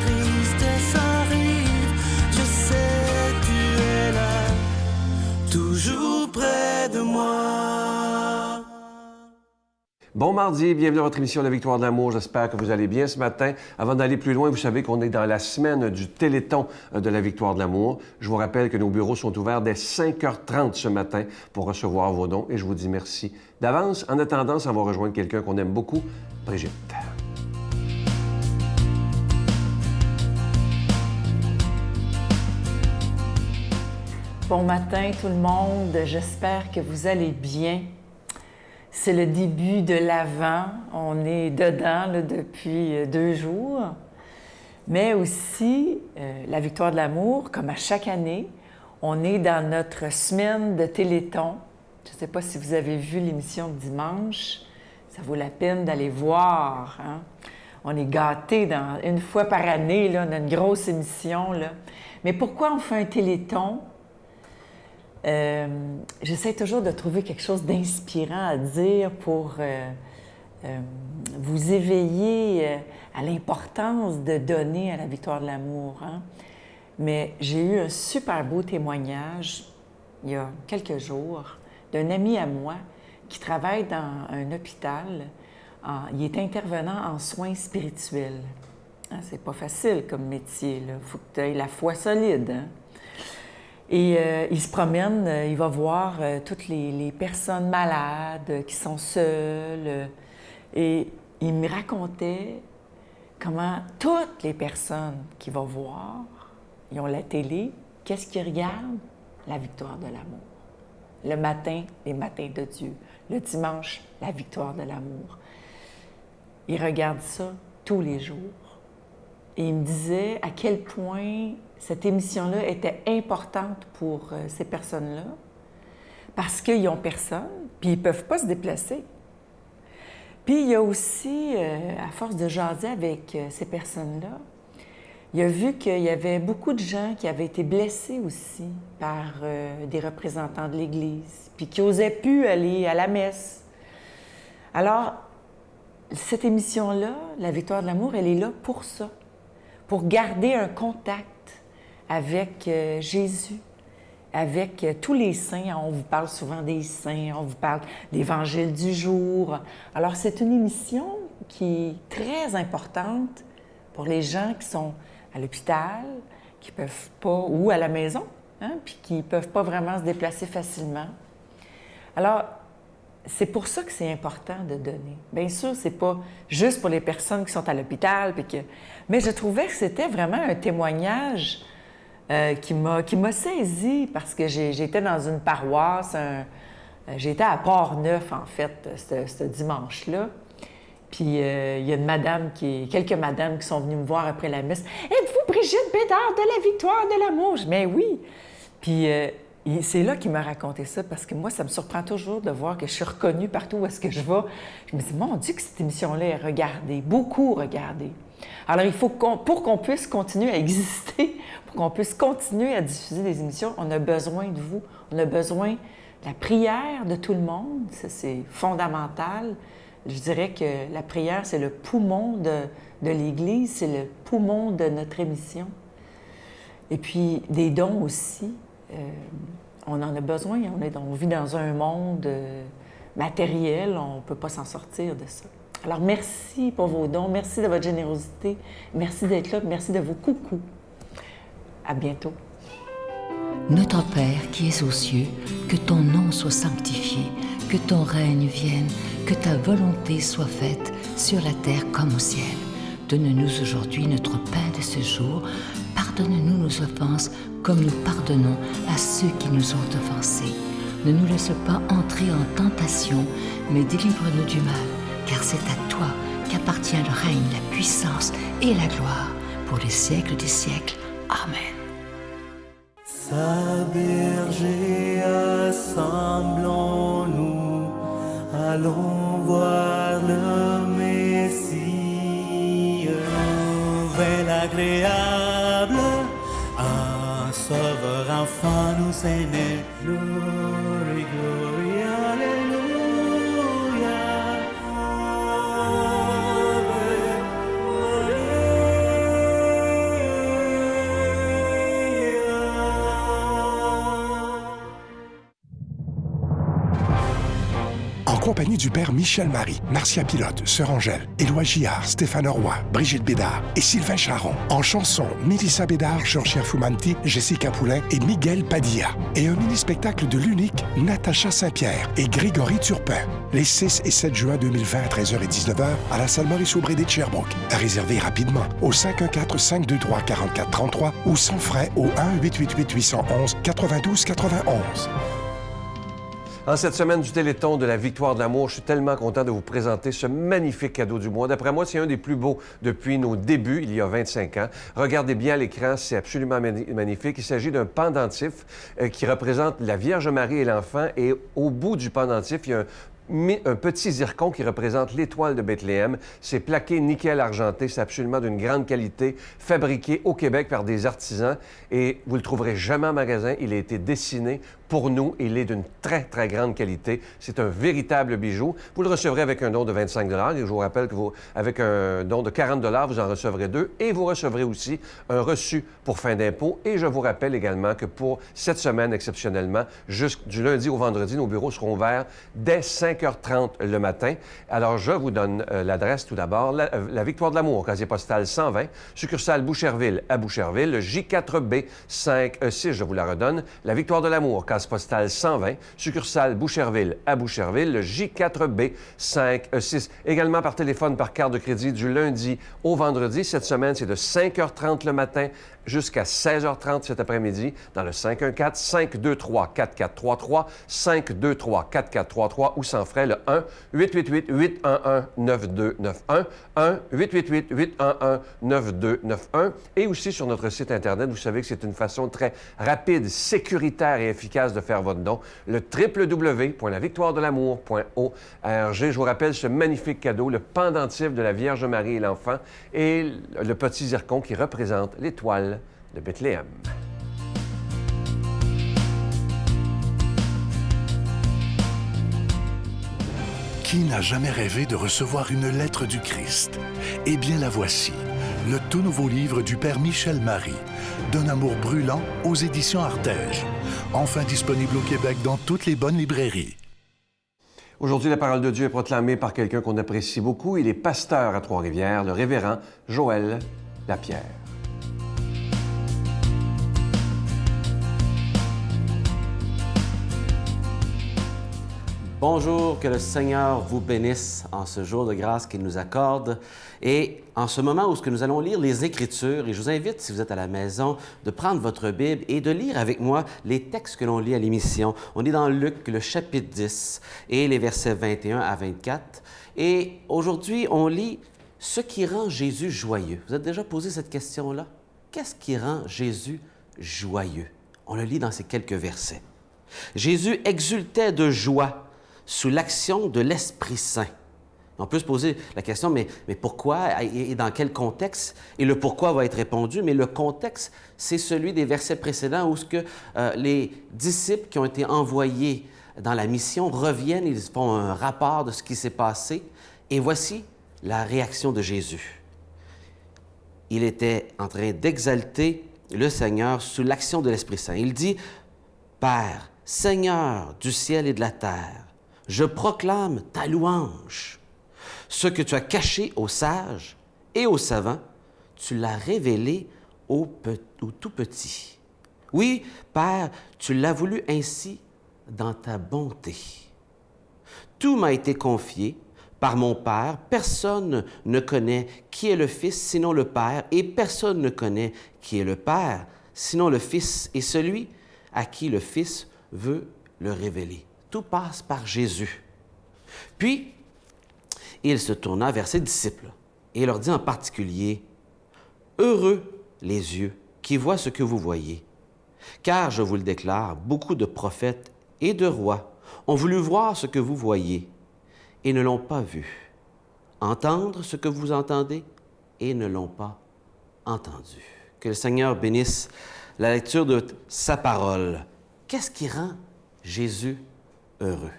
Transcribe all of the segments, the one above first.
tristesse arrive, je sais tu es là, toujours près de moi. Bon mardi, bienvenue à votre émission La Victoire de l'amour. J'espère que vous allez bien ce matin. Avant d'aller plus loin, vous savez qu'on est dans la semaine du Téléthon de La Victoire de l'amour. Je vous rappelle que nos bureaux sont ouverts dès 5h30 ce matin pour recevoir vos dons et je vous dis merci d'avance. En attendant, ça va rejoindre quelqu'un qu'on aime beaucoup, Brigitte. Bon matin tout le monde, j'espère que vous allez bien. C'est le début de l'Avent, on est dedans là, depuis 2 jours, mais aussi la Victoire de l'amour, comme à chaque année, on est dans notre semaine de Téléthon. Je ne sais pas si vous avez vu l'émission de dimanche, ça vaut la peine d'aller voir. Hein? On est gâtés une fois par année, là, on a une grosse émission. Là. Mais pourquoi on fait un Téléthon? J'essaie toujours de trouver quelque chose d'inspirant à dire pour vous éveiller à l'importance de donner à la victoire de l'amour. Hein? Mais j'ai eu un super beau témoignage il y a quelques jours d'un ami à moi qui travaille dans un hôpital. Il est intervenant en soins spirituels. Hein, c'est pas facile comme métier. Il faut que tu aies la foi solide. Hein? Et il se promène, il va voir toutes les personnes malades qui sont seules. Et il me racontait comment toutes les personnes qu'il va voir, ils ont la télé, qu'est-ce qu'ils regardent? La victoire de l'amour. Le matin, les matins de Dieu. Le dimanche, la victoire de l'amour. Il regarde ça tous les jours. Et il me disait à quel point cette émission-là était importante pour ces personnes-là, parce qu'ils n'ont personne, puis ils ne peuvent pas se déplacer. Puis il y a aussi, à force de jaser avec ces personnes-là, il a vu qu'il y avait beaucoup de gens qui avaient été blessés aussi par des représentants de l'Église, puis qui n'osaient plus aller à la messe. Alors, cette émission-là, La Victoire de l'amour, elle est là pour ça, pour garder un contact avec Jésus, avec tous les saints. On vous parle souvent des saints, on vous parle de l'Évangile du jour. Alors, c'est une émission qui est très importante pour les gens qui sont à l'hôpital, qui ne peuvent pas, ou à la maison, hein, puis qui ne peuvent pas vraiment se déplacer facilement. Alors, c'est pour ça que c'est important de donner. Bien sûr, c'est pas juste pour les personnes qui sont à l'hôpital, mais je trouvais que c'était vraiment un témoignage qui m'a saisie parce que j'étais dans une paroisse, j'étais à Port-Neuf, en fait, ce dimanche-là. Puis il y a quelques madames qui sont venues me voir après la messe. « Êtes-vous Brigitte Bédard de la Victoire de l'amour? » Je dis « Mais oui! » Puis c'est là qu'il m'a raconté ça, parce que moi, ça me surprend toujours de voir que je suis reconnue partout où est-ce que je vais. Je me dis, mon Dieu, que cette émission-là est regardée, beaucoup regardée. Alors, il faut pour qu'on puisse continuer à exister, pour qu'on puisse continuer à diffuser des émissions, on a besoin de vous. On a besoin de la prière de tout le monde. Ça, c'est fondamental. Je dirais que la prière, c'est le poumon de l'Église, c'est le poumon de notre émission. Et puis, des dons aussi. On en a besoin. On vit dans un monde matériel. On ne peut pas s'en sortir de ça. Alors, merci pour vos dons. Merci de votre générosité. Merci d'être là. Merci de vos coucous. À bientôt. Notre Père qui es aux cieux, que ton nom soit sanctifié, que ton règne vienne, que ta volonté soit faite sur la terre comme au ciel. Donne-nous aujourd'hui notre pain de ce jour. Pardonne-nous nos offenses comme nous pardonnons à ceux qui nous ont offensés. Ne nous laisse pas entrer en tentation, mais délivre-nous du mal, car c'est à toi qu'appartient le règne, la puissance et la gloire pour les siècles des siècles. Amen. Sa berger, assemblons-nous, allons voir le Messie, nouvelle agréable, un sauveur enfant nous est né. Glory, glory, alléluia. Ave, compagnie du père Michel Marie, Marcia Pilote, Sœur Angèle, Éloi Gillard, Stéphane Roy, Brigitte Bédard et Sylvain Charon. En chanson, Mélissa Bédard, Georgia Fumanti, Jessica Poulain et Miguel Padilla. Et un mini-spectacle de l'unique Natacha Saint-Pierre et Grégory Turpin. Les 6 et 7 juin 2020 à 13h et 19h à la salle Maurice-Aubry de Sherbrooke. À réserver rapidement au 514-523-4433 ou sans frais au 1-888-811-92-91. En cette semaine du Téléthon de la Victoire de l'amour, je suis tellement content de vous présenter ce magnifique cadeau du mois. D'après moi, c'est un des plus beaux depuis nos débuts, il y a 25 ans. Regardez bien à l'écran, c'est absolument magnifique. Il s'agit d'un pendentif qui représente la Vierge Marie et l'enfant. Et au bout du pendentif, il y a un petit zircon qui représente l'étoile de Bethléem. C'est plaqué nickel argenté. C'est absolument d'une grande qualité, fabriqué au Québec par des artisans. Et vous le trouverez jamais en magasin. Il a été dessiné pour nous. Il est d'une très, très grande qualité. C'est un véritable bijou. Vous le recevrez avec un don de 25 $. Et je vous rappelle que avec un don de 40 $, vous en recevrez 2. Et vous recevrez aussi un reçu pour fin d'impôt. Et je vous rappelle également que pour cette semaine, exceptionnellement, du lundi au vendredi, nos bureaux seront ouverts dès 5h30 le matin. Alors, je vous donne l'adresse tout d'abord. La Victoire de l'amour, casier postal 120, succursale Boucherville à Boucherville, le J4B 5E6, je vous la redonne. La Victoire de l'amour, casier postale 120, succursale Boucherville à Boucherville, le J4B 5E6. Également par téléphone, par carte de crédit du lundi au vendredi. Cette semaine, c'est de 5h30 le matin jusqu'à 16h30 cet après-midi dans le 514-523-4433, 523-4433 ou sans frais le 1-888-811-9291, 1-888-811-9291 et aussi sur notre site Internet. Vous savez que c'est une façon très rapide, sécuritaire et efficace de faire votre don, le www.lavictoiredelamour.org. Je vous rappelle ce magnifique cadeau, le pendentif de la Vierge Marie et l'enfant et le petit zircon qui représente l'étoile de Bethléem. Qui n'a jamais rêvé de recevoir une lettre du Christ? Eh bien, la voici, le tout nouveau livre du père Michel Marie, D'un amour brûlant aux éditions Artege. Enfin disponible au Québec dans toutes les bonnes librairies. Aujourd'hui, la parole de Dieu est proclamée par quelqu'un qu'on apprécie beaucoup. Il est pasteur à Trois-Rivières, le révérend Joël Lapierre. Bonjour, que le Seigneur vous bénisse en ce jour de grâce qu'il nous accorde et en ce moment où nous allons lire les Écritures. Et je vous invite, si vous êtes à la maison, de prendre votre Bible et de lire avec moi les textes que l'on lit à l'émission. On est dans Luc, le chapitre 10 et les versets 21 à 24. Et aujourd'hui, on lit ce qui rend Jésus joyeux. Vous avez déjà posé cette question-là? Qu'est-ce qui rend Jésus joyeux? On le lit dans ces quelques versets. Jésus exultait de joie sous l'action de l'Esprit Saint. On peut se poser la question, mais pourquoi et dans quel contexte? Et le pourquoi va être répondu, mais le contexte, c'est celui des versets précédents où les disciples qui ont été envoyés dans la mission reviennent, ils font un rapport de ce qui s'est passé, et voici la réaction de Jésus. Il était en train d'exalter le Seigneur sous l'action de l'Esprit Saint. Il dit, « Père, Seigneur du ciel et de la terre, je proclame ta louange. Ce que tu as caché aux sages et aux savants, tu l'as révélé aux tout petits. Oui, Père, tu l'as voulu ainsi dans ta bonté. Tout m'a été confié par mon Père. Personne ne connaît qui est le Fils sinon le Père, et personne ne connaît qui est le Père sinon le Fils et celui à qui le Fils veut le révéler. » Tout passe par Jésus. Puis, il se tourna vers ses disciples et leur dit en particulier, « Heureux les yeux qui voient ce que vous voyez, car je vous le déclare, beaucoup de prophètes et de rois ont voulu voir ce que vous voyez et ne l'ont pas vu, entendre ce que vous entendez et ne l'ont pas entendu. » Que le Seigneur bénisse la lecture de sa parole. Qu'est-ce qui rend Jésus heureux?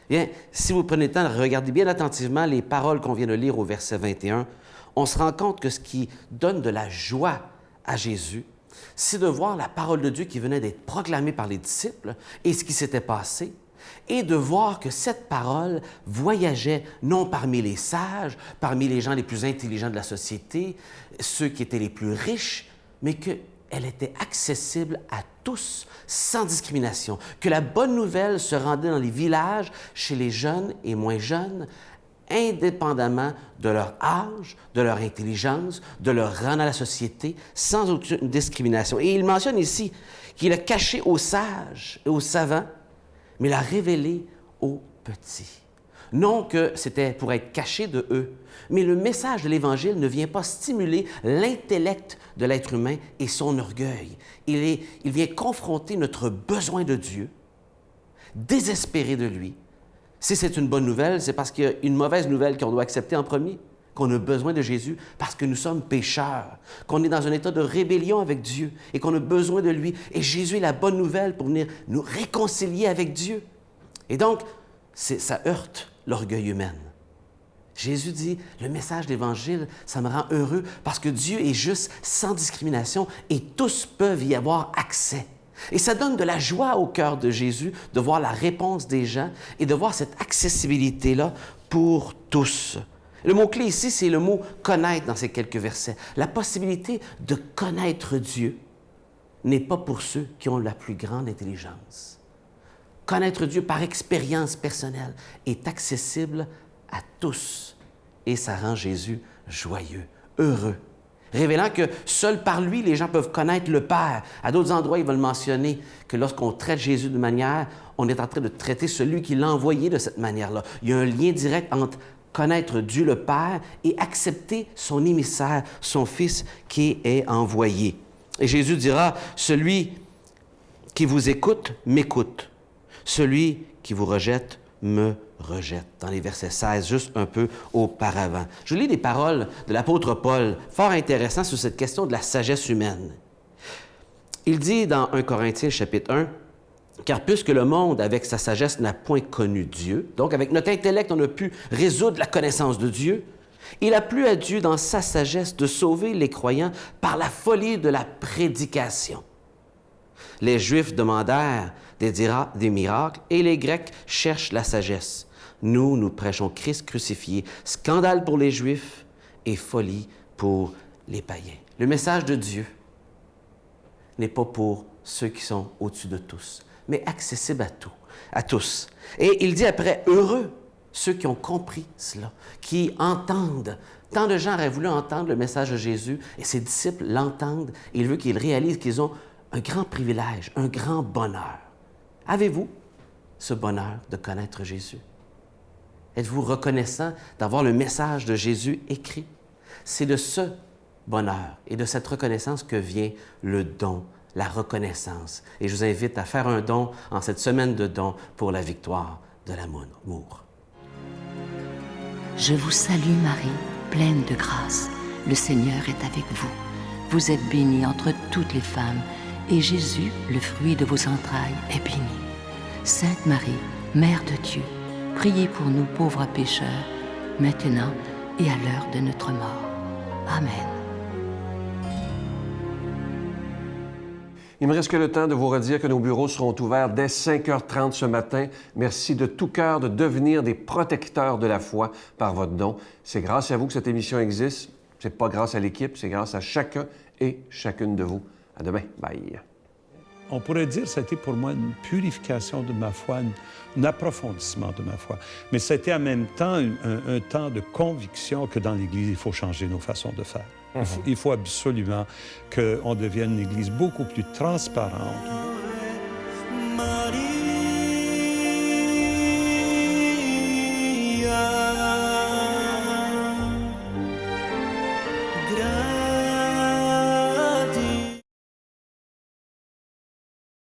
Bien, si vous prenez le temps de regarder bien attentivement les paroles qu'on vient de lire au verset 21, on se rend compte que ce qui donne de la joie à Jésus, c'est de voir la parole de Dieu qui venait d'être proclamée par les disciples et ce qui s'était passé. et de voir que cette parole voyageait non parmi les sages, parmi les gens les plus intelligents de la société, ceux qui étaient les plus riches, mais qu'elle était accessible à tous, sans discrimination, que la bonne nouvelle se rendait dans les villages, chez les jeunes et moins jeunes, indépendamment de leur âge, de leur intelligence, de leur rang dans la société, sans aucune discrimination. Et il mentionne ici qu'il a caché aux sages et aux savants, mais l'a révélé aux petits. Non que c'était pour être caché de eux, mais le message de l'Évangile ne vient pas stimuler l'intellect de l'être humain et son orgueil. Il vient confronter notre besoin de Dieu, désespéré de lui. Si c'est une bonne nouvelle, c'est parce qu'il y a une mauvaise nouvelle qu'on doit accepter en premier, qu'on a besoin de Jésus parce que nous sommes pécheurs, qu'on est dans un état de rébellion avec Dieu et qu'on a besoin de lui. Et Jésus est la bonne nouvelle pour venir nous réconcilier avec Dieu. Et donc, ça heurte l'orgueil humain. Jésus dit, le message de l'Évangile, ça me rend heureux parce que Dieu est juste, sans discrimination, et tous peuvent y avoir accès. Et ça donne de la joie au cœur de Jésus de voir la réponse des gens et de voir cette accessibilité-là pour tous. Le mot-clé ici, c'est le mot « connaître » dans ces quelques versets. La possibilité de connaître Dieu n'est pas pour ceux qui ont la plus grande intelligence. Connaître Dieu par expérience personnelle est accessible à tous et ça rend Jésus joyeux, heureux, révélant que seul par lui, les gens peuvent connaître le Père. À d'autres endroits, ils veulent mentionner que lorsqu'on traite Jésus de manière, on est en train de traiter celui qui l'a envoyé de cette manière-là. Il y a un lien direct entre connaître Dieu le Père et accepter son émissaire, son Fils qui est envoyé. Et Jésus dira, « Celui qui vous écoute, m'écoute. Celui qui vous rejette, me rejette. » Dans les versets 16, juste un peu auparavant. Je lis des paroles de l'apôtre Paul, fort intéressant sur cette question de la sagesse humaine. Il dit dans 1 Corinthiens, chapitre 1, « Car puisque le monde, avec sa sagesse, n'a point connu Dieu, donc avec notre intellect, on a pu résoudre la connaissance de Dieu, il a plu à Dieu dans sa sagesse de sauver les croyants par la folie de la prédication. Les Juifs demandèrent des miracles et les Grecs cherchent la sagesse. Nous prêchons Christ crucifié, scandale pour les Juifs et folie pour les païens. » Le message de Dieu n'est pas pour ceux qui sont au-dessus de tous, mais accessible à tous. Et il dit après, heureux ceux qui ont compris cela, qui entendent. Tant de gens auraient voulu entendre le message de Jésus et ses disciples l'entendent. Il veut qu'ils réalisent qu'ils ont un grand privilège, un grand bonheur. Avez-vous ce bonheur de connaître Jésus? Êtes-vous reconnaissant d'avoir le message de Jésus écrit? C'est de ce bonheur et de cette reconnaissance que vient le don, la reconnaissance. Et je vous invite à faire un don en cette semaine de dons pour la victoire de l'amour. Je vous salue Marie, pleine de grâce. Le Seigneur est avec vous. Vous êtes bénie entre toutes les femmes, et Jésus, le fruit de vos entrailles, est béni. Sainte Marie, Mère de Dieu, priez pour nous pauvres pécheurs, maintenant et à l'heure de notre mort. Amen. Il me reste que le temps de vous redire que nos bureaux seront ouverts dès 5h30 ce matin. Merci de tout cœur de devenir des protecteurs de la foi par votre don. C'est grâce à vous que cette émission existe. C'est pas grâce à l'équipe, c'est grâce à chacun et chacune de vous. À demain. Bye. On pourrait dire que c'était pour moi une purification de ma foi, un approfondissement de ma foi. Mais c'était en même temps un temps de conviction que dans l'Église, il faut changer nos façons de faire. Il faut absolument qu'on devienne une Église beaucoup plus transparente.